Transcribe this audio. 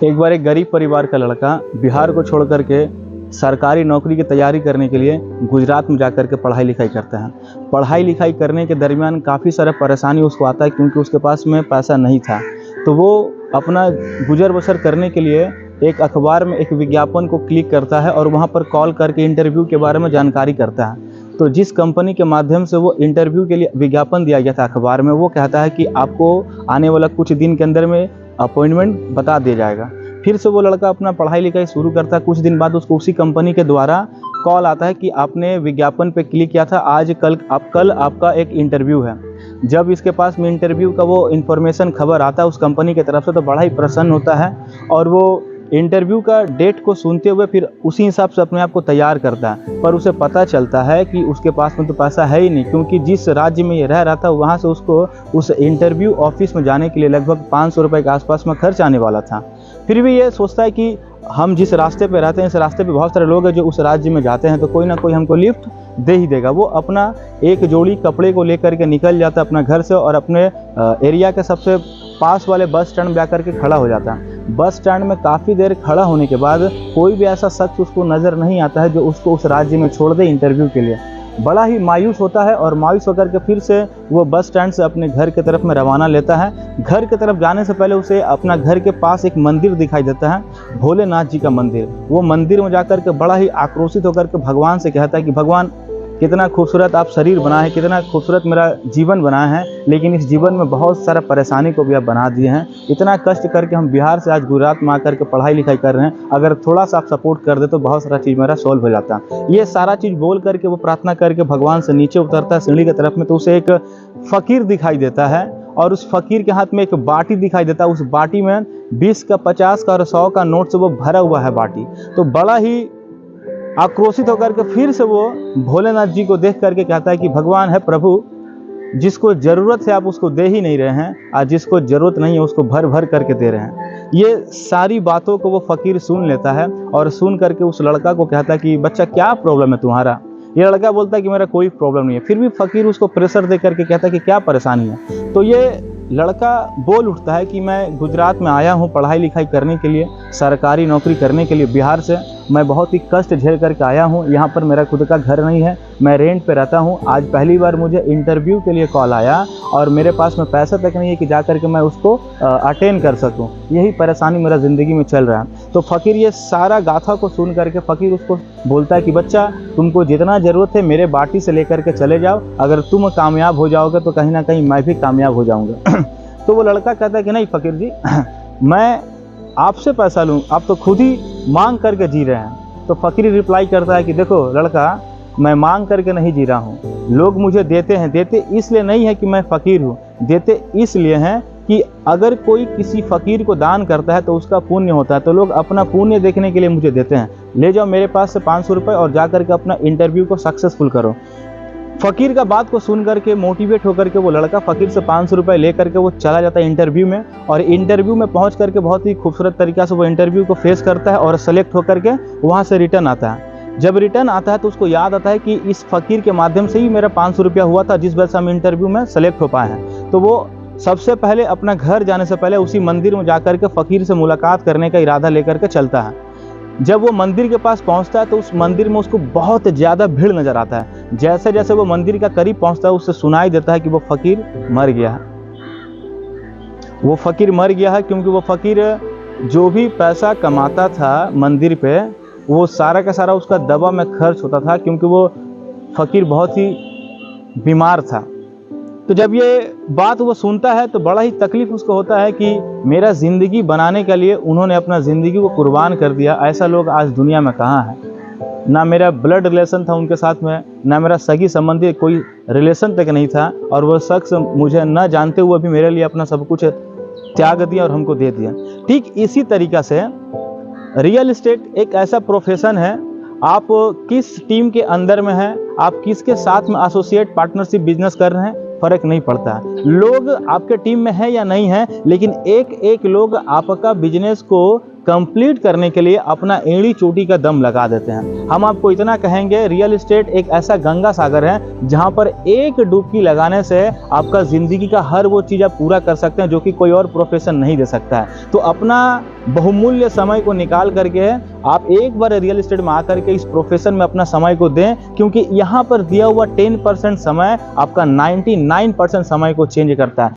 एक बार एक गरीब परिवार का लड़का बिहार को छोड़ कर के सरकारी नौकरी की तैयारी करने के लिए गुजरात में जाकर के पढ़ाई लिखाई करता है। पढ़ाई लिखाई करने के दरमियान काफ़ी सारा परेशानी उसको आता है, क्योंकि उसके पास में पैसा नहीं था। तो वो अपना गुजर बसर करने के लिए एक अखबार में एक विज्ञापन को क्लिक करता है और वहाँ पर कॉल करके इंटरव्यू के बारे में जानकारी करता है। तो जिस कंपनी के माध्यम से वो इंटरव्यू के लिए विज्ञापन दिया गया था अखबार में, वो कहता है कि आपको आने वाला कुछ दिन के अंदर में अपॉइंटमेंट बता दिया जाएगा। फिर से वो लड़का अपना पढ़ाई लिखाई शुरू करता है। कुछ दिन बाद उसको उसी कंपनी के द्वारा कॉल आता है कि आपने विज्ञापन पे क्लिक किया था, कल आपका एक इंटरव्यू है। जब इसके पास में इंटरव्यू का वो इन्फॉर्मेशन खबर आता है उस कंपनी की तरफ से, तो बड़ा ही प्रसन्न होता है और वो इंटरव्यू का डेट को सुनते हुए फिर उसी हिसाब से अपने आप को तैयार करता है। पर उसे पता चलता है कि उसके पास में तो पैसा है ही नहीं, क्योंकि जिस राज्य में ये रह रहा था वहाँ से उसको उस इंटरव्यू ऑफिस में जाने के लिए लगभग 500 रुपये के आसपास में खर्च आने वाला था। फिर भी ये सोचता है कि हम जिस रास्ते पे रहते हैं इस रास्ते पे बहुत सारे लोग हैं जो उस राज्य में जाते हैं, तो कोई ना कोई हमको लिफ्ट दे ही देगा। वो अपना एक जोड़ी कपड़े को लेकर के निकल जाता है अपना घर से और अपने एरिया के सबसे पास वाले बस स्टैंड में जाकर के खड़ा हो जाता है। बस स्टैंड में काफ़ी देर खड़ा होने के बाद कोई भी ऐसा शख्स उसको नज़र नहीं आता है जो उसको उस राज्य में छोड़ दे इंटरव्यू के लिए। बड़ा ही मायूस होता है और मायूस होकर के फिर से वो बस स्टैंड से अपने घर की तरफ में रवाना लेता है। घर की तरफ जाने से पहले उसे अपना घर के पास एक मंदिर दिखाई देता है, भोलेनाथ जी का मंदिर। वो मंदिर में जाकर के बड़ा ही आक्रोशित होकर के भगवान से कहता है कि भगवान, कितना खूबसूरत आप शरीर बनाए हैं, कितना खूबसूरत मेरा जीवन बनाया है, लेकिन इस जीवन में बहुत सारा परेशानी को भी आप बना दिए हैं। इतना कष्ट करके हम बिहार से आज गुजरात में आकर के पढ़ाई लिखाई कर रहे हैं, अगर थोड़ा सा आप सपोर्ट कर दे तो बहुत सारा चीज़ मेरा सॉल्व हो जाता। ये सारा चीज़ बोल करके वो प्रार्थना करके भगवान से नीचे उतरता है सीढ़ी की तरफ में, तो उसे एक फ़कीर दिखाई देता है और उस फ़कीर के हाथ में एक बाटी दिखाई देता है। उस बाटी में 20 का, 50 का और 100 का नोट से वो भरा हुआ है बाटी। तो बड़ा ही आक्रोशित होकर के फिर से वो भोलेनाथ जी को देख करके कहता है कि भगवान है प्रभु, जिसको ज़रूरत है आप उसको दे ही नहीं रहे हैं, और जिसको ज़रूरत नहीं है उसको भर भर करके दे रहे हैं। ये सारी बातों को वो फ़कीर सुन लेता है और सुन करके उस लड़का को कहता है कि बच्चा क्या प्रॉब्लम है तुम्हारा। ये लड़का बोलता है कि मेरा कोई प्रॉब्लम नहीं है। फिर भी फ़कीर उसको प्रेशर दे करके कहता है कि क्या परेशानी है। तो ये लड़का बोल उठता है कि मैं गुजरात में आया हूँ पढ़ाई लिखाई करने के लिए, सरकारी नौकरी करने के लिए बिहार से। मैं बहुत ही कष्ट झेल करके आया हूँ, यहाँ पर मेरा खुद का घर नहीं है, मैं रेंट पे रहता हूँ। आज पहली बार मुझे इंटरव्यू के लिए कॉल आया और मेरे पास में पैसा तक नहीं है कि जा कर के मैं उसको अटेंड कर सकूँ। यही परेशानी मेरा ज़िंदगी में चल रहा है। तो फ़कीर ये सारा गाथा को सुन करके फ़कीर उसको बोलता है कि बच्चा, तुमको जितना ज़रूरत है मेरे बाटी से लेकर के चले जाओ, अगर तुम कामयाब हो जाओगे तो कहीं ना कहीं मैं भी कामयाब हो जाऊँगा। तो वो लड़का कहता है कि नहीं फ़कीर जी, मैं आपसे पैसा लूँ, आप तो खुद ही मांग करके जी रहे हैं। तो फ़कीर रिप्लाई करता है कि देखो लड़का, मैं मांग करके नहीं जी रहा हूँ, लोग मुझे देते हैं। देते इसलिए नहीं है कि मैं फ़कीर हूँ, देते इसलिए हैं कि अगर कोई किसी फ़कीर को दान करता है तो उसका पुण्य होता है, तो लोग अपना पुण्य देखने के लिए मुझे देते हैं। ले जाओ मेरे पास से 500 रुपये और जा करके अपना इंटरव्यू को सक्सेसफुल करो। फ़कीर का बात को सुन करके मोटिवेट होकर के वो लड़का फ़कीर से 500 रुपये ले करके वो चला जाता है इंटरव्यू में, और इंटरव्यू में पहुंच करके बहुत ही खूबसूरत तरीक़ा से वो इंटरव्यू को फेस करता है और सेलेक्ट होकर के वहाँ से रिटर्न आता है। जब रिटर्न आता है तो उसको याद आता है कि इस फ़कीर के माध्यम से ही मेरा 500 रुपया हुआ था जिस वजह से हम इंटरव्यू में सेलेक्ट हो पाए हैं। तो वो सबसे पहले अपना घर जाने से पहले उसी मंदिर में जाकर के फ़कीर से मुलाकात करने का इरादा लेकर के चलता है। जब वो मंदिर के पास पहुंचता है तो उस मंदिर में उसको बहुत ज़्यादा भीड़ नज़र आता है। जैसे जैसे वो मंदिर का करीब पहुंचता है उससे सुनाई देता है कि वो फ़कीर मर गया है। वो फ़कीर मर गया है क्योंकि वो फ़कीर जो भी पैसा कमाता था मंदिर पे, वो सारा का सारा उसका दवा में खर्च होता था, क्योंकि वो फ़कीर बहुत ही बीमार था। तो जब ये बात वो सुनता है तो बड़ा ही तकलीफ़ उसको होता है कि मेरा ज़िंदगी बनाने के लिए उन्होंने अपना ज़िंदगी को कुर्बान कर दिया। ऐसा लोग आज दुनिया में कहाँ है। ना मेरा ब्लड रिलेशन था उनके साथ में, ना मेरा सगी संबंधी कोई रिलेशन तक नहीं था, और वो शख्स मुझे न जानते हुए भी मेरे लिए अपना सब कुछ त्याग दिया और हमको दे दिया। ठीक इसी तरीक़ा से रियल इस्टेट एक ऐसा प्रोफेशन है, आप किस टीम के अंदर में हैं, आप किसके साथ में एसोसिएट पार्टनरशिप बिजनेस कर रहे हैं, फ़र्क नहीं पड़ता है। लोग आपके टीम में है या नहीं है, लेकिन एक एक लोग आपका बिजनेस को कंप्लीट करने के लिए अपना एड़ी चोटी का दम लगा देते हैं। हम आपको इतना कहेंगे, रियल एस्टेट एक ऐसा गंगा सागर है जहां पर एक डुबकी लगाने से आपका ज़िंदगी का हर वो चीज़ आप पूरा कर सकते हैं जो कि कोई और प्रोफेशन नहीं दे सकता है। तो अपना बहुमूल्य समय को निकाल करके आप एक बार रियल एस्टेट में आकर के इस प्रोफेशन में अपना समय को दें, क्योंकि यहाँ पर दिया हुआ 10% समय आपका 99% समय को चेंज करता है।